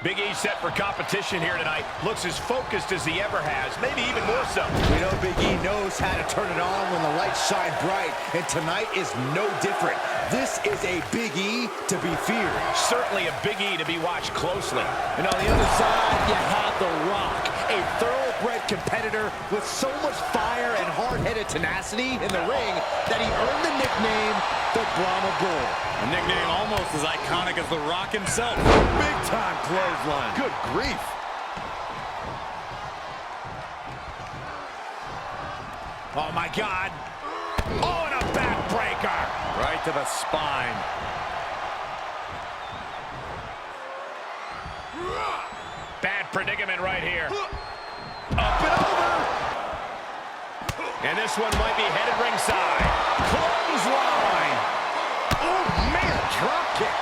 Big E set for competition here tonight. Looks as focused as he ever has, maybe even more so. We know Big E knows how to turn it on when the lights shine bright, and tonight is no different. This is a Big E to be feared. Certainly a Big E to be watched closely. And on the other side, you have The Rock, a thoroughbred competitor with so much fire and hard-headed tenacity in the ring that he earned the nickname the Brahma Bull. A nickname almost as iconic as The Rock himself. Big-time clothesline. Good grief. Oh, my God. Oh, and a backbreaker. Right to the spine. Bad predicament right here. Up and over. And this one might be headed ringside. Clothesline. Oh, man, drop kick.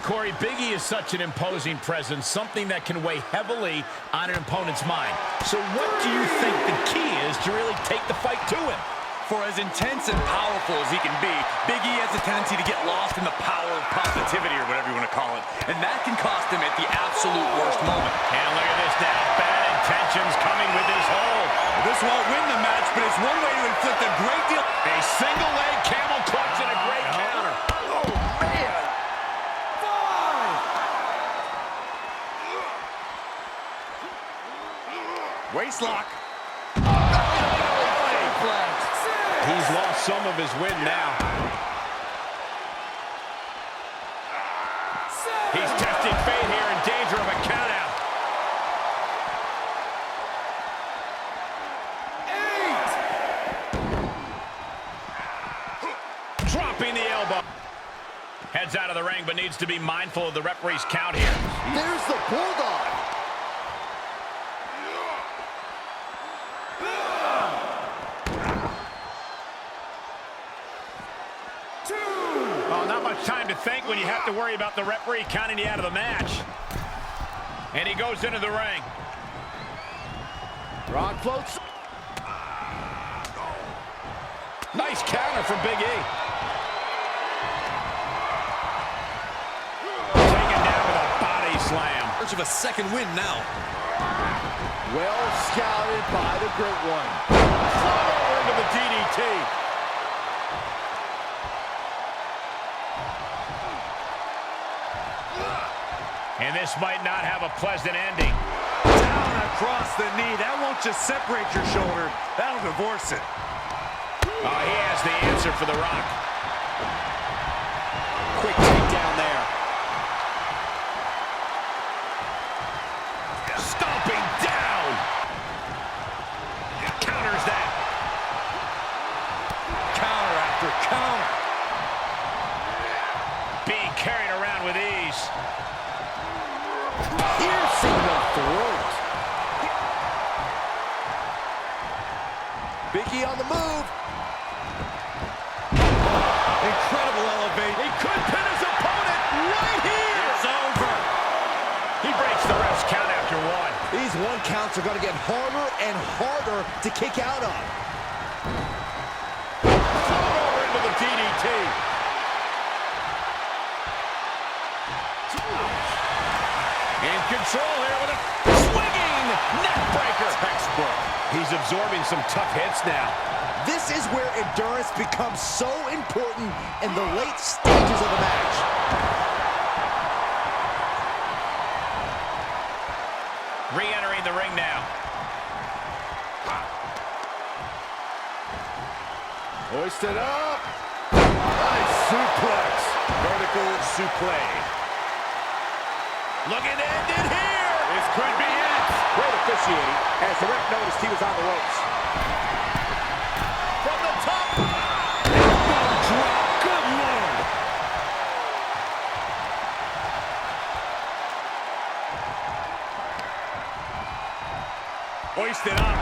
Corey, Big E is such an imposing presence, something that can weigh heavily on an opponent's mind. So what do you think the key is to really take the fight to him? For as intense and powerful as he can be, Big E has a tendency to get lost in the power of positivity, or whatever you want to call it. And that can cost him at the absolute worst moment. And look at this now. Bad intentions coming with his hold. This won't win the match, but it's one way to inflict a great deal. A single leg camel clutch and a great counter. Oh, man. Waistlock. He's lost some of his wind now. He's testing fate here, in danger of a countout. 8. Dropping the elbow. Heads out of the ring, but needs to be mindful of the referee's count here. There's the Bulldog. Oh, not much time to think when you have to worry about the referee counting you out of the match. And he goes into the ring. Rock floats. Nice counter from Big E. Taken down with a body slam. Search of a second win now. Well scouted by the Great One. Thrown over into the DDT. And this might not have a pleasant ending. Down across the knee. That won't just separate your shoulder. That'll divorce it. Oh, he has the answer for The Rock. Quick takedown there. Stomping down. Counters that. Counter after counter. Being carried around with ease. Piercing the throat. Big E on the move. Incredible elevate. He could pin his opponent right here. It's over. He breaks the ref's count after one. These one counts are going to get harder and harder to kick out of. Thrown over into the DDT. In control here with a swinging neck breaker. Textbook. He's absorbing some tough hits now. This is where endurance becomes so important in the late stages of the match. Re-entering the ring now. Hoisted up. Nice suplex. Vertical suplex. Looking to end it here. This could be it. Great officiating as the ref noticed he was on the ropes. From the top. Elbow drop. Good Lord. Hoisted up.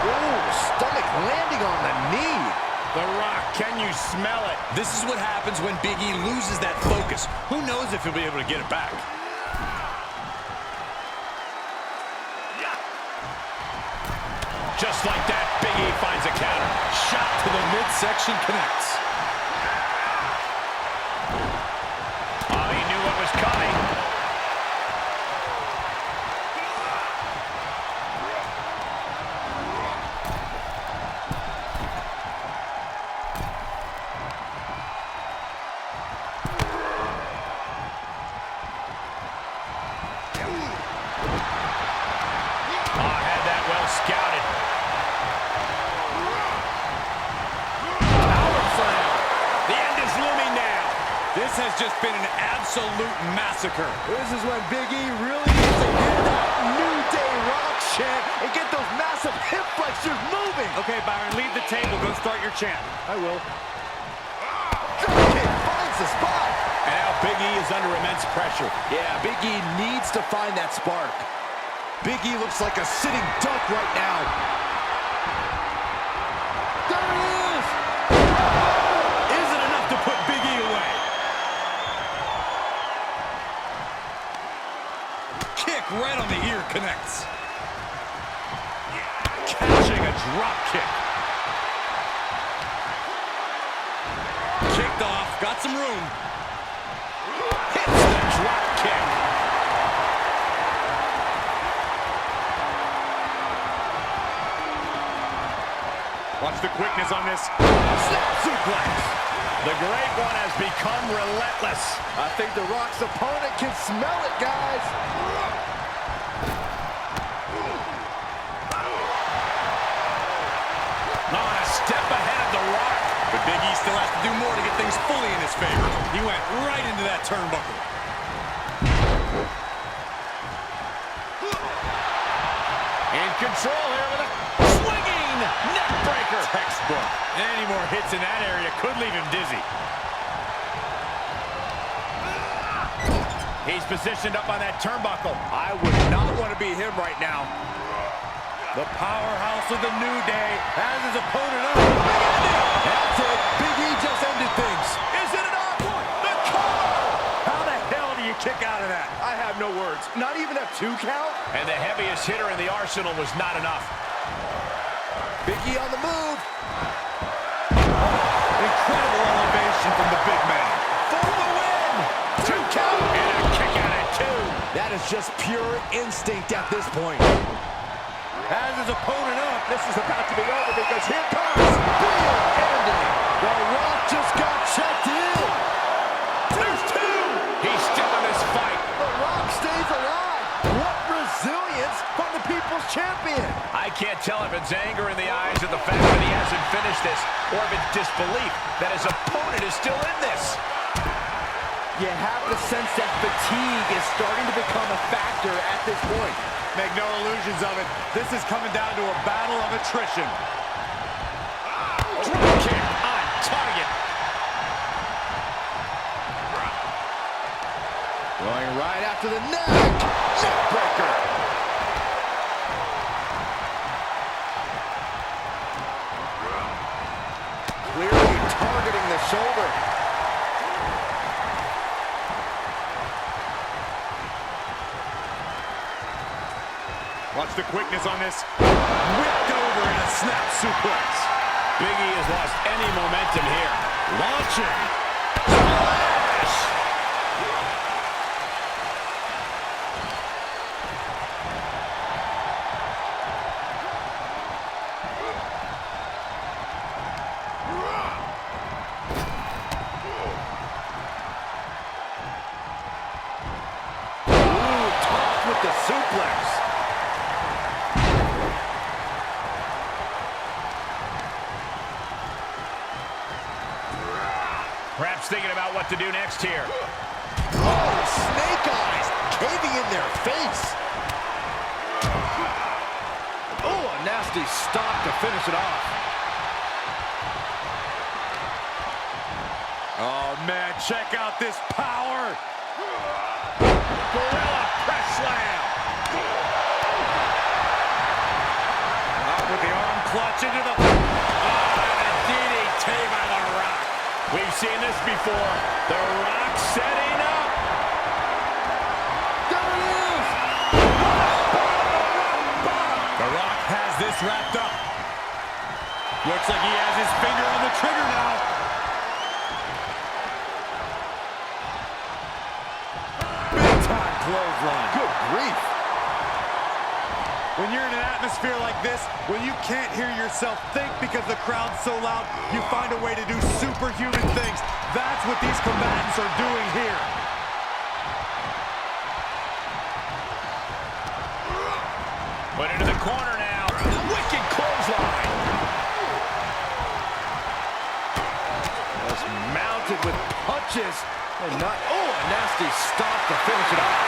Ooh, stomach landing on the knee. The Rock, can you smell it? This is what happens when Big E loses that focus. Who knows if he'll be able to get it back. Just like that, Big E finds a counter. Shot to the midsection connects. scouted. Power slam. The end is looming now. This has just been an absolute massacre. This is when Big E really needs to hit that New Day rock chant and get those massive hip flexors moving. Okay, Byron, leave the table. Go start your chant. I will. Dropkick finds the spot. And now Big E is under immense pressure. Yeah, Big E needs to find that spark. Big E looks like a sitting duck right now. There it is! Isn't enough to put Big E away. Kick right on the ear connects. Catching a drop kick. Kicked off, got some room. Hits the drop kick. Watch the quickness on this. Snap suplex. The Great One has become relentless. I think The Rock's opponent can smell it, guys. On a step ahead of The Rock. But Big E still has to do more to get things fully in his favor. He went right into that turnbuckle. In control here with a swinging neck breaker. Textbook. Any more hits in that area could leave him dizzy. He's positioned up on that turnbuckle. I would not want to be him right now. The powerhouse of the New Day has his opponent up. That's it. Big E just ended things. Is it enough? The cover! How the hell do you kick out of that? I have no words. Not even a 2 count? And the heaviest hitter in the arsenal was not enough. Big E on the move. Incredible elevation from the big man. For the win. 2 count. And a kick out at 2. That is just pure instinct at this point. Has his opponent up. This is about to be over because here comes big ending. The Rock just got checked in. There's 2. He's still in this fight. The Rock stays alive. What resilience from the People's Champion. I can't tell if it's anger in the eyes at the fact that he hasn't finished this, or if it's disbelief that his opponent is still in this. You have the sense that fatigue is starting to become a factor at this point. Make no illusions of it. This is coming down to a battle of attrition. Drop kick on target. Going right after the neck. Neck breaker. Clearly targeting the shoulder. Watch the quickness on this. Whipped over in a snap suplex. Big E has lost any momentum here. Launching. Splash. Ooh, tossed with the suplex. Perhaps thinking about what to do next here. Oh, snake eyes caving in their face. Oh, a nasty stop to finish it off. Oh, man, check out this power. Gorilla press slam. Up with the arm clutch into the... Oh, and a DDT by The Rock. We've seen this before. The Rock setting up. There it is. The Rock has this wrapped up. Looks like he has his finger on the trigger now. Big time clothesline. Good grief. When you're in an atmosphere like this, when you can't hear yourself think because the crowd's so loud, you find a way to do superhuman things. That's what these combatants are doing here. Put into the corner now. pelted with punches. And not, oh, a nasty stop to finish it off.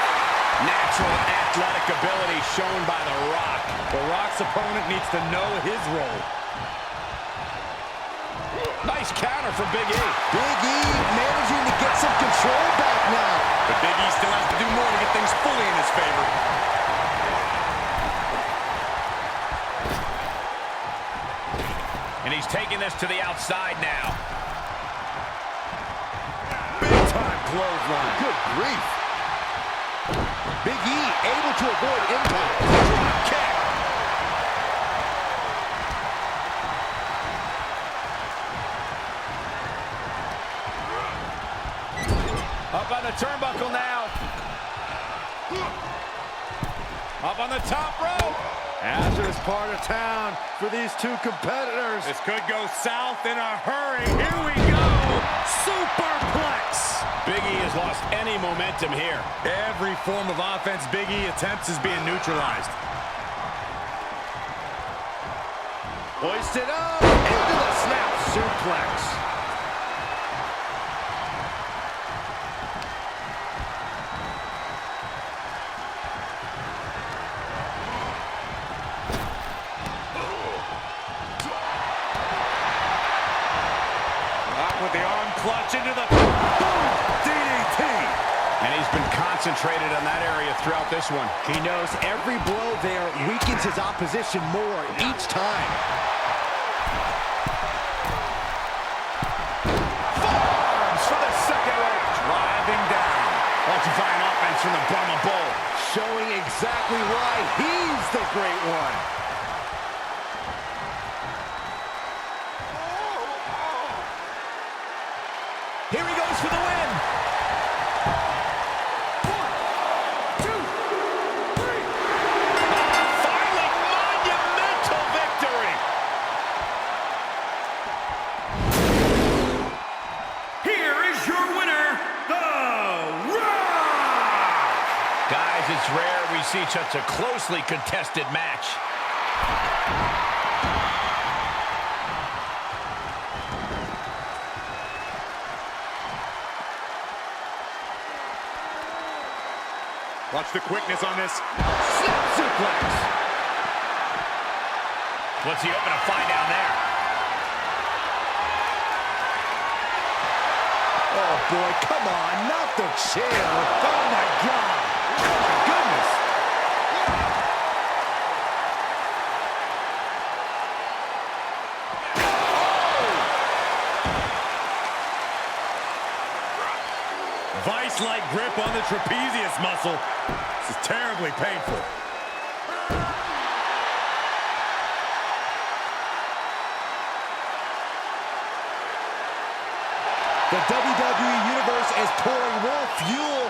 Natural athletic ability shown by The Rock. The Rock's opponent needs to know his role. Nice counter from Big E. Big E managing to get some control back now. But Big E still has to do more to get things fully in his favor. And he's taking this to the outside now. Big time clothesline. Good grief. Big E able to avoid impact. Drop kick. Up on the turnbuckle now. Up on the top rope. Hazardous part of town for these two competitors. This could go south in a hurry. Here we go. Superplex. Big E has lost any momentum here. Every form of offense Big E attempts is being neutralized. Hoisted up into the snap suplex. With the arm clutch into the boom, DDT. And he's been concentrated on that area throughout this one. He knows every blow there weakens his opposition more each time. Forearms for the second rope. Driving down. Electrifying offense from the Brahma Bull. Showing exactly why he's the great one. Here he goes for the win. 1, 2, 3. Finally, monumental victory. Here is your winner, The Rock. Guys, it's rare we see such a closely contested match. Watch the quickness on this. Snap suplex. What's he open to find down there? Oh, boy, come on, not the chair. Oh, my God. Oh, my goodness. Vice-like grip on the trapezius muscle. This is terribly painful. The WWE Universe is pouring more fuel